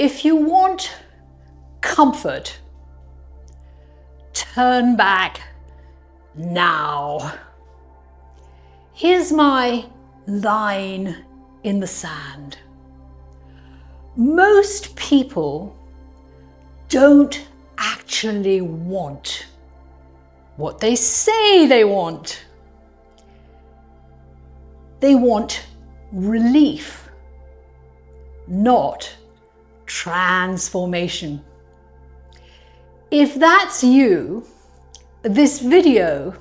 If you want comfort, turn back now. Here's my line in the sand. Most people don't actually want what they say they want. They want relief, not transformation. If that's you, this video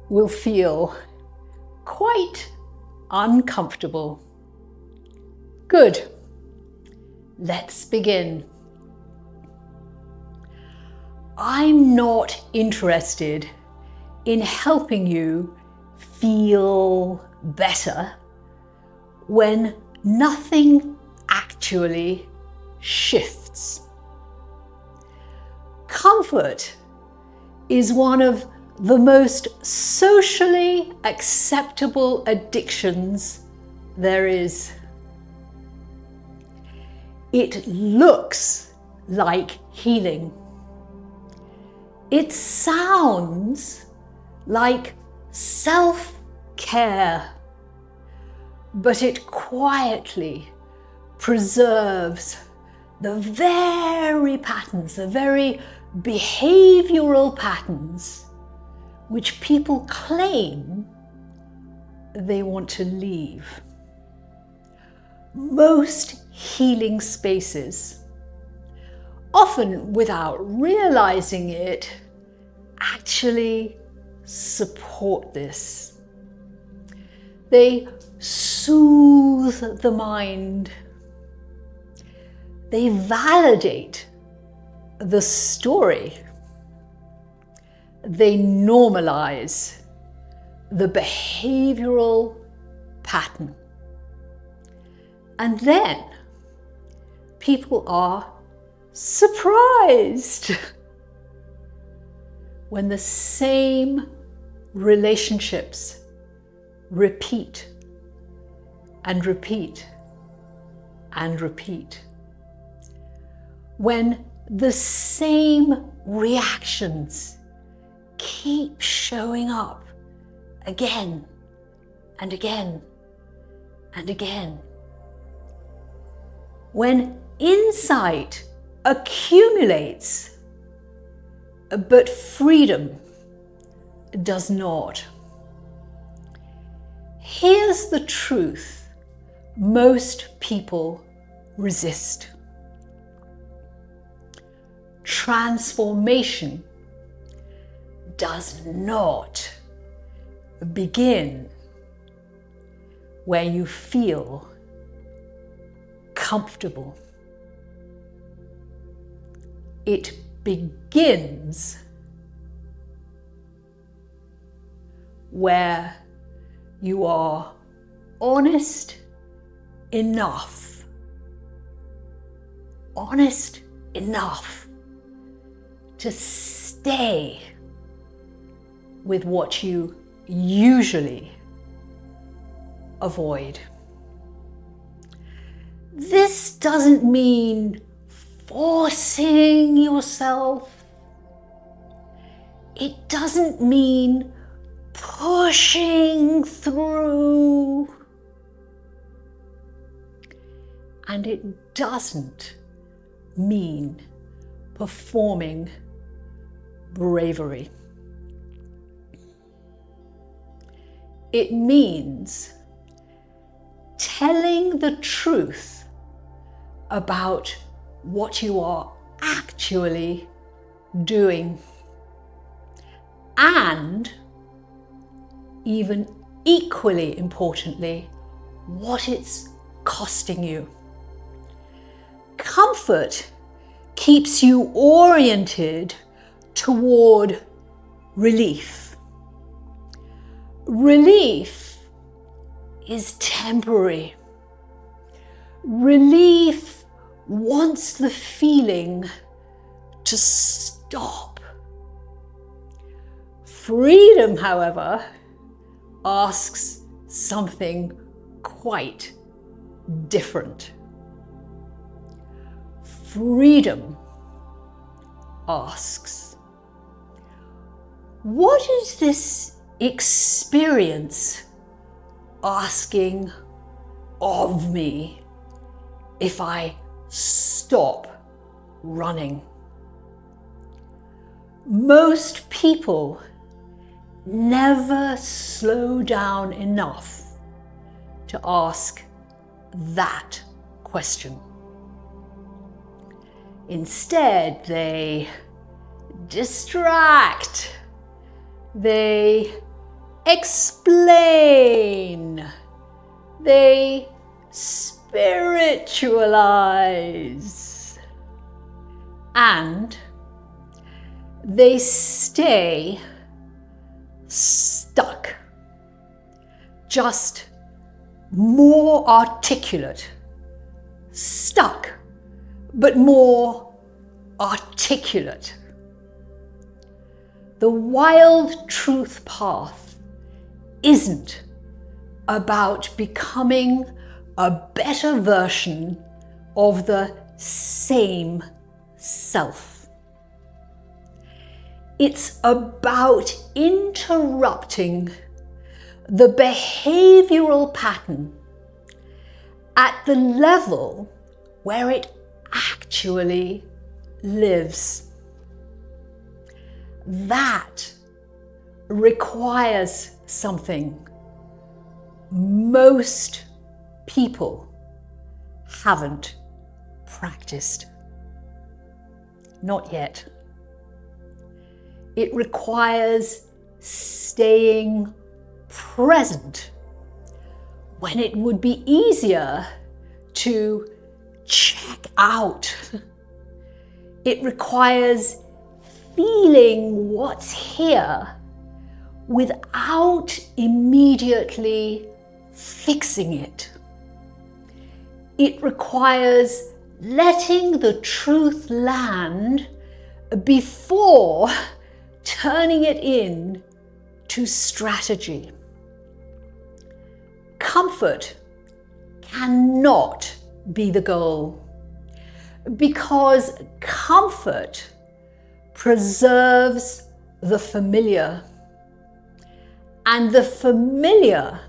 will feel quite uncomfortable. Good. Let's begin. I'm not interested in helping you feel better when nothing actually shifts. Comfort is one of the most socially acceptable addictions there is. It looks like healing. It sounds like self-care, but it quietly preserves the very patterns, the very behavioral patterns which people claim they want to leave. Most healing spaces, often without realizing it, actually support this. They soothe the mind. They validate the story. They normalize the behavioral pattern. And then people are surprised when the same relationships repeat and repeat and repeat. When the same reactions keep showing up again and again and again. When insight accumulates, but freedom does not. Here's the truth most people resist. Transformation does not begin where you feel comfortable. It begins where you are honest enough to stay with what you usually avoid. This doesn't mean forcing yourself. It doesn't mean pushing through. And it doesn't mean performing bravery. It means telling the truth about what you are actually doing, and even equally importantly, what it's costing you. Comfort keeps you oriented toward relief. Relief is temporary. Relief wants the feeling to stop. Freedom, however, asks something quite different. freedom asks, what is this experience asking of me if I stop running? Most people never slow down enough to ask that question. Instead, they distract, they explain, they spiritualize, and they stay stuck, just more articulate, stuck, but more articulate. The wild truth path isn't about becoming a better version of the same self. It's about interrupting the behavioral pattern at the level where it actually lives. That requires something most people haven't practiced. Not yet. It requires staying present when it would be easier to check out. It requires feeling what's here without immediately fixing it. It requires letting the truth land before turning it in to strategy. Comfort cannot be the goal, because comfort preserves the familiar, and the familiar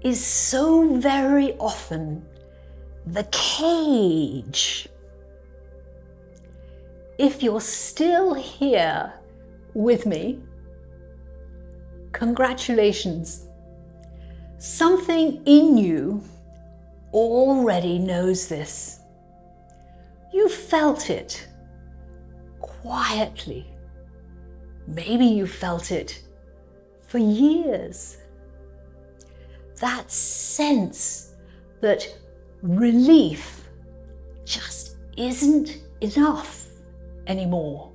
is so very often the cage. If you're still here with me, congratulations. Something in you already knows this. You felt it quietly. Maybe you felt it for years. That sense that relief just isn't enough anymore.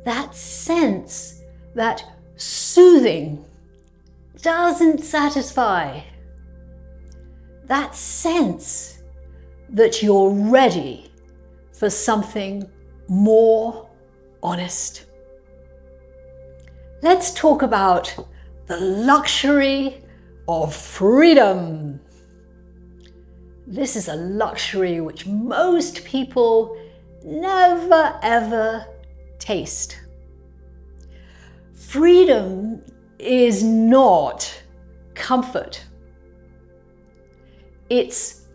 That sense that soothing doesn't satisfy. That sense that you're ready for something more honest. Let's talk about the luxury of freedom. This is a luxury which most people never ever taste. Freedom is not comfort. It's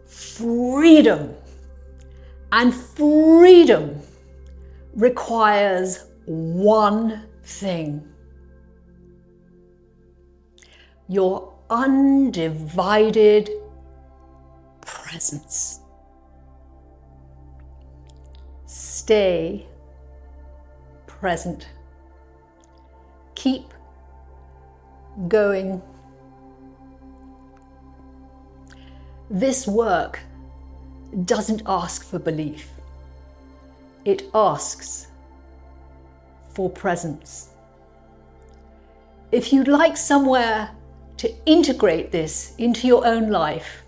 freedom. And freedom requires one thing: your undivided presence. Stay present. Keep going. This work doesn't ask for belief. It asks for presence. If you'd like somewhere to integrate this into your own life,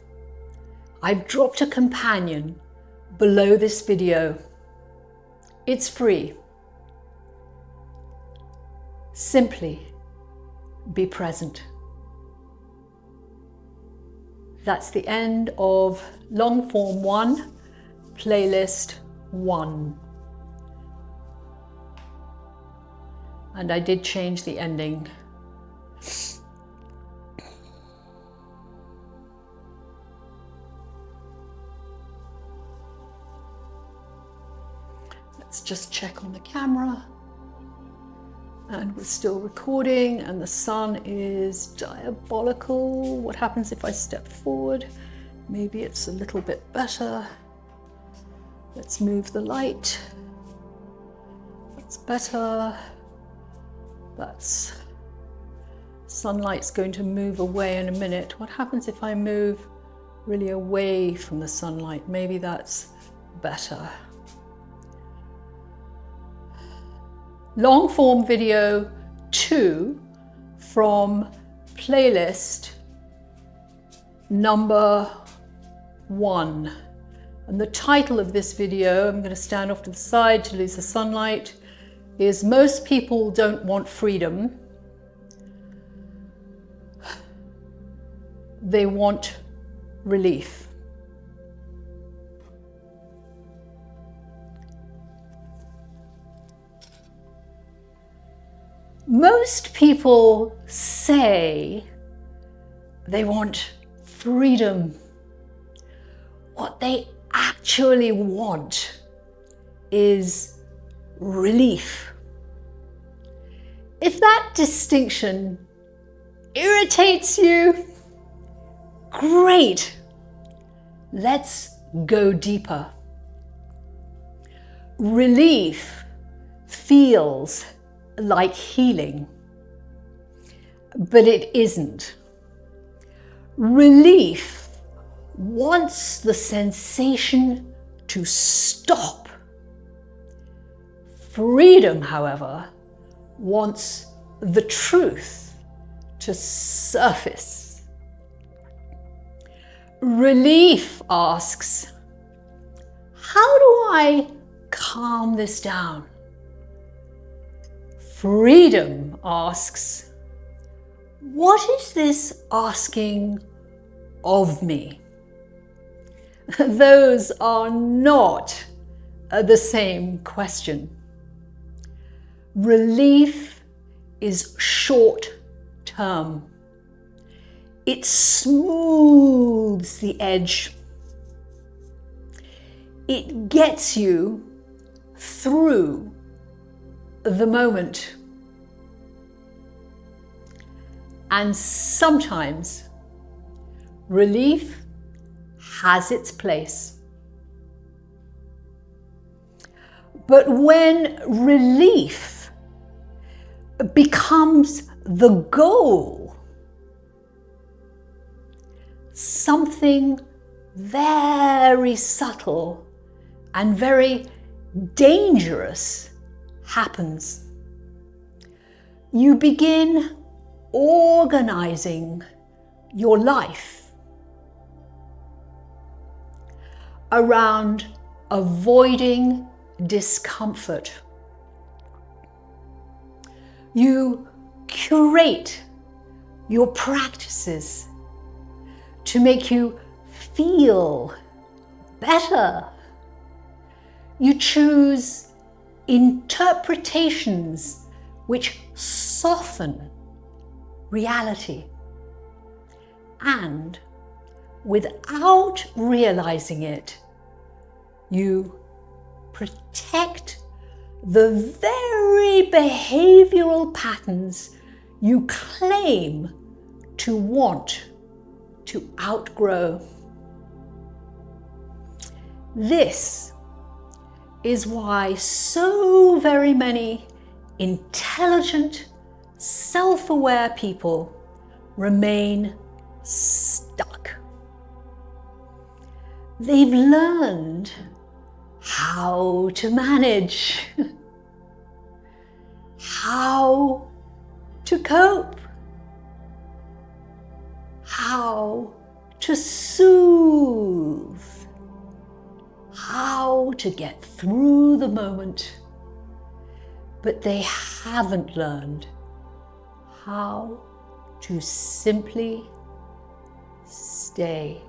I've dropped a companion below this video. It's free. Simply be present. That's the end of long form 1. playlist 1. And I did change the ending. Let's just check on the camera. And we're still recording, and the sun is diabolical. What happens if I step forward? Maybe it's a little bit better. Let's move the light. That's better. That's sunlight's going to move away in a minute. What happens if I move really away from the sunlight? Maybe that's better. Long form video 2 from playlist number 1. And the title of this video, I'm going to stand off to the side to lose the sunlight, is Most People Don't Want Freedom. They want relief. Most people say they want freedom. What they actually want is relief. If that distinction irritates you, great. Let's go deeper. Relief feels like healing, but it isn't. Relief wants the sensation to stop. Freedom, however, wants the truth to surface. Relief asks, how do I calm this down? Freedom asks, what is this asking of me? Those are not the same question. Relief is short term. It smooths the edge. It gets you through the moment. And sometimes relief has its place. But when relief becomes the goal, something very subtle and very dangerous happens. You begin organizing your life around avoiding discomfort. You curate your practices to make you feel better. You choose interpretations which soften reality. And without realizing it, you protect the very behavioral patterns you claim to want to outgrow. This is why so very many intelligent, self-aware people remain stuck. They've learned how to manage, how to cope, how to soothe, how to get through the moment, but they haven't learned how to simply stay.